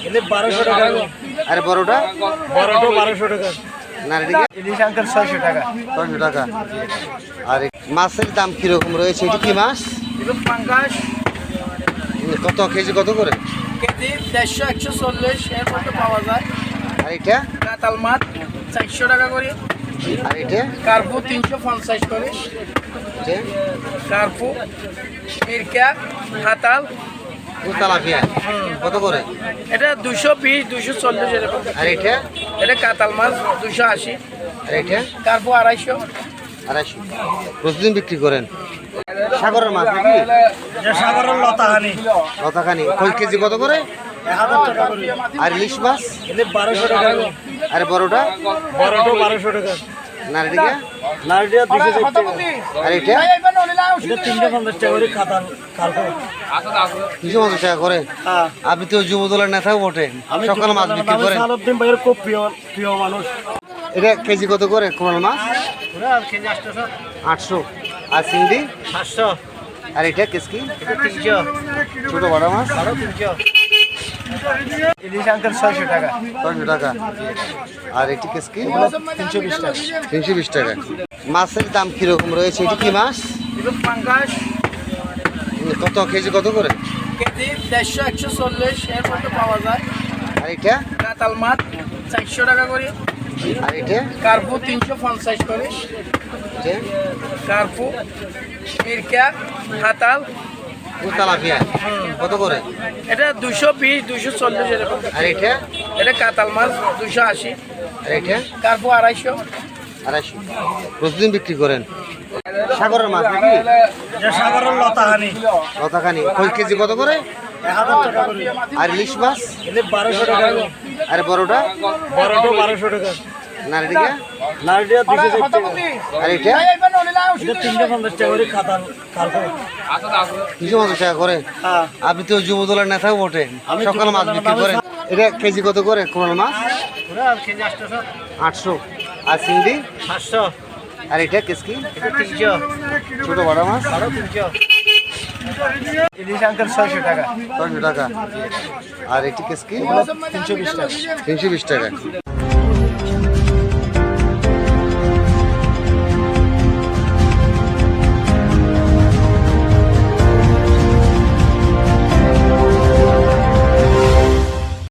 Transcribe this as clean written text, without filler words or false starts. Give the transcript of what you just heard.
এলে 1200 টাকা। আরে বড়টা? বড়টা 1200 টাকা। নারীটিকে ইলিশ আঙ্কেল 600 টাকা। 600 টাকা। আর এই মাছের দাম কিরকম রয়েছে? এটা কি মাছ? এগুলো পাঙ্গাস কত কেজি কত করে? কেজি 150 140 এর মধ্যে পাওয়া যায়। আর এটা? কাতাল মাছ 400 টাকা করে। আর এটা? কার্পু 350 করে। এটা? কার্পু মিরকা কাতাল তেলাপিয়া কত করে? এটা 220 240 এরকম। আর এটা? এটা কাতাল মাছ 280। আর এটা? কার্পু 250। 250। প্রতিদিন বিক্রি করেন? সাগরের মাছ নাকি? এটা সাগরের লতাহানি। লতাখানি কয় কেজি কত করে? 1000 টাকা করে। আর ইলিশ মাছ? এলে 1200 টাকা। আরে বড়টা? বড়টা 1200 টাকা। নারীটিকে? নারীটা 260 টাকা। আর এটা? এটা 350 টাকা করে কাতাল কার্পু। 250 টাকা করে? হ্যাঁ। আপনি তো যুব দলের নেতাও বটে, সকাল মাছ বিক্রি করেন। সালুদ্দিন ভাইয়ের খুব প্রিয় মানুষ। এটা কেজি কত করে কোরাল মাছ? ওরা কেজি 800। 800। আর চিংড়ি? 700। আর এটা কেসকি? এটা 300। ছোট বড় মাছ? আরো 300। ইলিশ আঙ্কেল 600 টাকা। 600 টাকা। আর এটি কেসকি? 320 টাকা। 320 টাকা। মাছের দাম কিরকম রয়েছে? এটি কি মাছ? এগুলো পাঙ্গাস কত কেজি কত করে? কেজি 150 140 এর মধ্যে পাওয়া যায়। আর এটা? কাতাল মাছ 400 টাকা করে। আর এটা? কার্পু 350 করে। এটা? কার্পু মিরকা কাতাল তেলাপিয়া কত করে? এটা 220 240 এরকম। আর এটা? এটা কাতাল মাছ 280। আর এটা? কার্পু 250। 250। প্রতিদিন বিক্রি করেন? সাগরের মাছ নাকি? এটা সাগরের লতাহানি। লতাখানি কয় কেজি কত করে? 1000 টাকা করে। আর ইলিশ মাছ? এলে 1200 টাকা। আরে বড়টা? বড়টা 1200 টাকা। নারীটিকে? নারীটা 260 টাকা। আর এটা? এটা 350 টাকা করে কাতাল কার্পু। 250 টাকা করে? হ্যাঁ। আপনি তো যুব দলের নেতাও বটে, সকাল মাছ বিক্রি করেন। এটা কেজি কত করে কোরাল মাছ? ওরা কেজি 800। 800। আর চিংড়ি? 700। আর এটা কেসকি? এটা 300। ছোট বড় মাছ? আরো 300। ইলিশ আঙ্কেল 600 টাকা। 600 টাকা। আর এটি কেসকি? 320 টাকা। 320 টাকা।